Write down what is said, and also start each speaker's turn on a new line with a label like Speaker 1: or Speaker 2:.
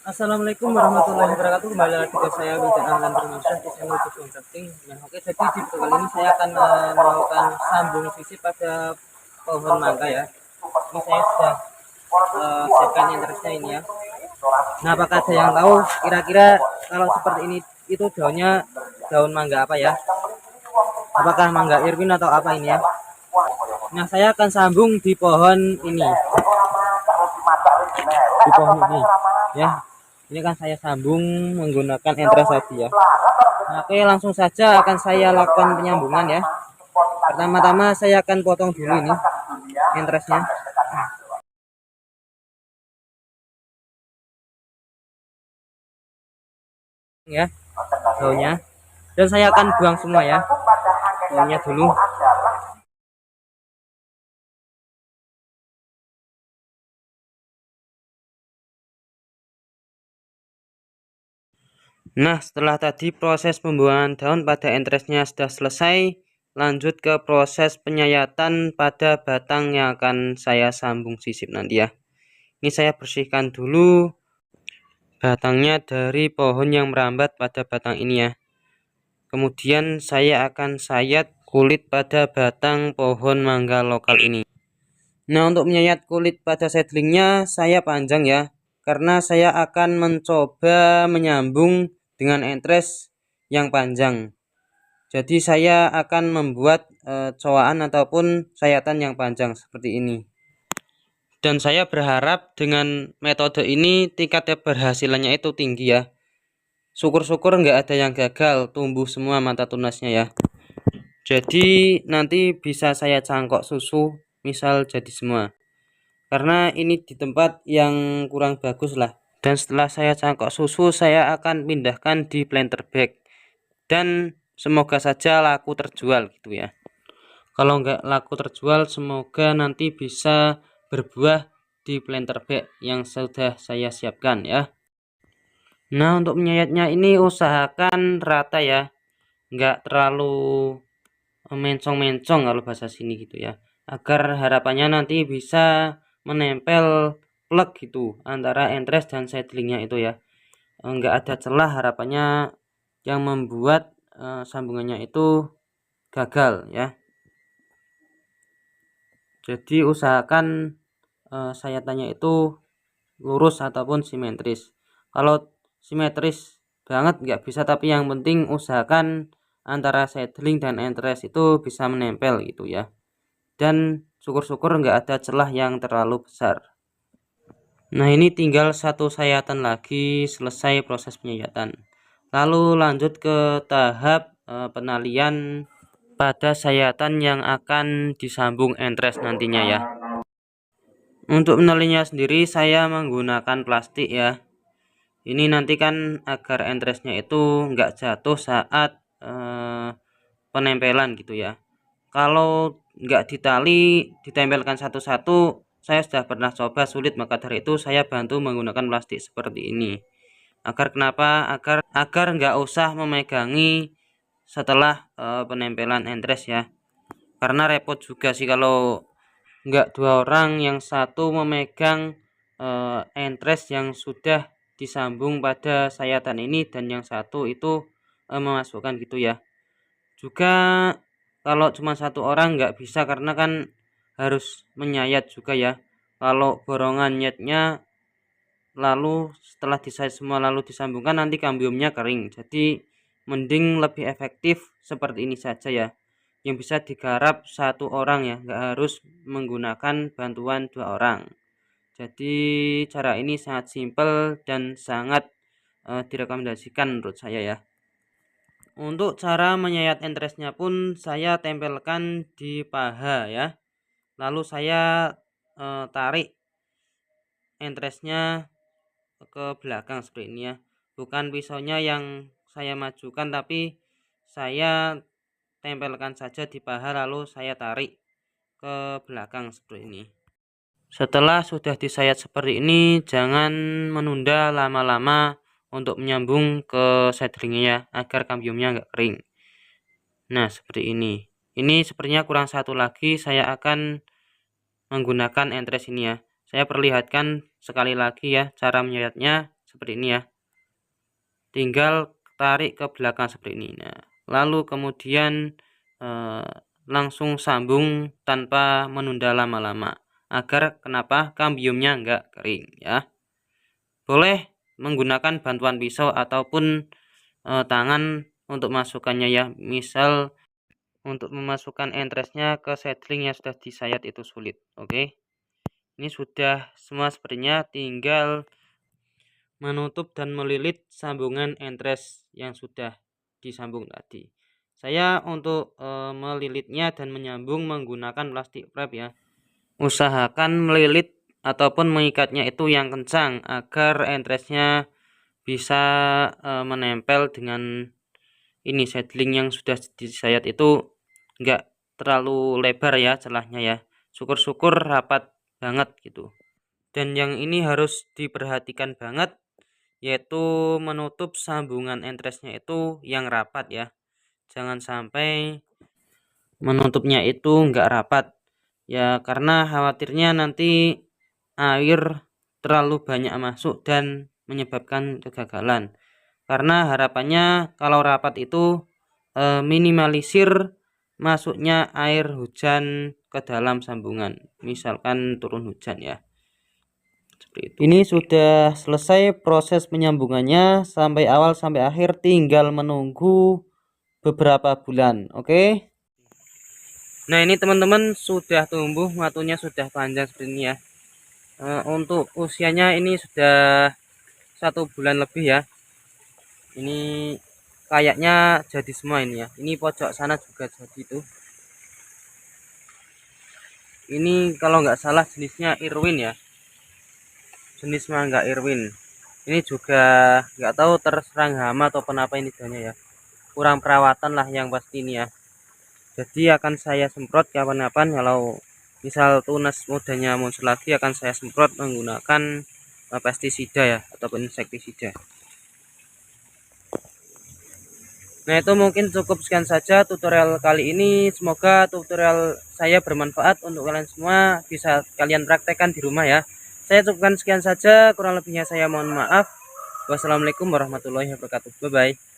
Speaker 1: Assalamualaikum warahmatullahi wabarakatuh. Kembali lagi ke saya Wildan Ahlan Permasa di channel Kusum Crafting. Nah, oke, jadi di video kali ini saya akan melakukan sambung sisi pada pohon mangga ya. Ini saya sudah siapkan interestnya ini ya. Nah, apakah ada yang tahu kira-kira kalau seperti ini itu daunnya daun mangga apa ya? Apakah mangga Irwin atau apa ini ya? Nah, saya akan sambung di pohon ini. Di pohon ini ya. Ini kan saya sambung menggunakan entres tadi ya. Nah, oke, langsung saja akan saya lakukan penyambungan ya. Pertama-tama saya akan potong dulu ini entresnya ya, daunnya, dan saya akan buang semua ya, daunnya dulu. Nah, setelah tadi proses pembuangan daun pada entresnya sudah selesai, lanjut ke proses penyayatan pada batang yang akan saya sambung sisip nanti ya. Ini saya bersihkan dulu batangnya dari pohon yang merambat pada batang ini ya. Kemudian saya akan sayat kulit pada batang pohon mangga lokal ini. Nah, untuk menyayat kulit pada seedlingnya saya panjang ya, karena saya akan mencoba menyambung dengan entres yang panjang. Jadi saya akan membuat cowaan ataupun sayatan yang panjang seperti ini. Dan saya berharap dengan metode ini tingkat keberhasilannya itu tinggi ya. Syukur-syukur nggak ada yang gagal, tumbuh semua mata tunasnya ya. Jadi nanti bisa saya cangkok susu, misal jadi semua. Karena ini di tempat yang kurang bagus lah. Dan setelah saya cangkok susu, saya akan pindahkan di planter bag. Dan semoga saja laku terjual gitu ya. Kalau nggak laku terjual, semoga nanti bisa berbuah di planter bag yang sudah saya siapkan ya. Nah, untuk menyayatnya ini usahakan rata ya, nggak terlalu mencong-mencong kalau bahasa sini gitu ya, agar harapannya nanti bisa menempel plug gitu antara entres dan seedlingnya itu ya, nggak ada celah harapannya yang membuat sambungannya itu gagal ya. Jadi usahakan sayatannya itu lurus ataupun simetris. Kalau simetris banget nggak bisa, tapi yang penting usahakan antara seedling dan entres itu bisa menempel gitu ya. Dan syukur-syukur nggak ada celah yang terlalu besar. Nah, ini tinggal satu sayatan lagi selesai proses penyayatan. Lalu lanjut ke tahap penalian pada sayatan yang akan disambung entres nantinya ya. Untuk menalinya sendiri saya menggunakan plastik ya. Ini nanti kan agar entresnya itu nggak jatuh saat penempelan gitu ya. Kalau nggak ditali, ditempelkan satu-satu, saya sudah pernah coba sulit, maka dari itu saya bantu menggunakan plastik seperti ini. Agar kenapa? Agar nggak usah memegangi setelah penempelan entres ya. Karena repot juga sih kalau nggak dua orang, yang satu memegang entres yang sudah disambung pada sayatan ini dan yang satu itu memasukkan gitu ya. Juga kalau cuma satu orang nggak bisa, karena kan harus menyayat juga ya. Kalau borongan nyetnya lalu setelah disayat semua lalu disambungkan, nanti kambiumnya kering. Jadi mending lebih efektif seperti ini saja ya, yang bisa digarap satu orang ya, nggak harus menggunakan bantuan dua orang. Jadi cara ini sangat simpel dan sangat direkomendasikan menurut saya ya. Untuk cara menyayat entresnya pun saya tempelkan di paha ya. Lalu saya tarik entresnya ke belakang seperti ini ya. Bukan pisaunya yang saya majukan, tapi saya tempelkan saja di paha lalu saya tarik ke belakang seperti ini. Setelah sudah disayat seperti ini, jangan menunda lama-lama untuk menyambung ke seedlingnya ya, agar kambiumnya nggak kering. Nah, seperti ini. Ini sepertinya kurang satu lagi, saya akan menggunakan entres ini ya. Saya perlihatkan sekali lagi ya cara menyayatnya. seperti ini ya. Tinggal tarik ke belakang seperti ini. Nah, lalu kemudian langsung sambung tanpa menunda lama-lama agar kenapa kambiumnya enggak kering ya. Boleh menggunakan bantuan pisau ataupun tangan untuk masukkannya ya. Misal untuk memasukkan entresnya ke settling yang sudah disayat itu sulit. Oke. Ini sudah semua sepertinya, tinggal menutup dan melilit sambungan entres yang sudah disambung tadi. Saya untuk melilitnya dan menyambung menggunakan plastik wrap ya. Usahakan melilit ataupun mengikatnya itu yang kencang agar entresnya bisa menempel dengan ini settling yang sudah disayat itu enggak terlalu lebar ya celahnya ya. Syukur-syukur rapat banget gitu. Dan yang ini harus diperhatikan banget, yaitu menutup sambungan entresnya itu yang rapat ya. Jangan sampai menutupnya itu enggak rapat ya, karena khawatirnya nanti air terlalu banyak masuk dan menyebabkan kegagalan. Karena harapannya kalau rapat itu minimalisir masuknya air hujan ke dalam sambungan, misalkan turun hujan ya. Seperti itu. Ini sudah selesai proses penyambungannya sampai awal sampai akhir, tinggal menunggu beberapa bulan. Oke. Nah, ini teman-teman sudah tumbuh, watunya sudah panjang seperti ini ya. Untuk usianya ini sudah 1 bulan lebih ya. Ini kayaknya jadi semua ini ya. Ini pojok sana juga jadi tuh. Ini kalau nggak salah jenisnya Irwin ya. Jenis mangga Irwin. Ini juga nggak tahu terserang hama atau kenapa ini daunnya ya. Kurang perawatan lah yang pasti ini ya. Jadi akan saya semprot kapan-kapan kalau misal tunas mudanya muncul lagi, akan saya semprot menggunakan pestisida ya ataupun insektisida. Nah, itu mungkin cukup sekian saja tutorial kali ini. Semoga tutorial saya bermanfaat untuk kalian semua, bisa kalian praktekkan di rumah ya. Saya cukupkan sekian saja, kurang lebihnya saya mohon maaf. Wassalamualaikum warahmatullahi wabarakatuh. Bye bye.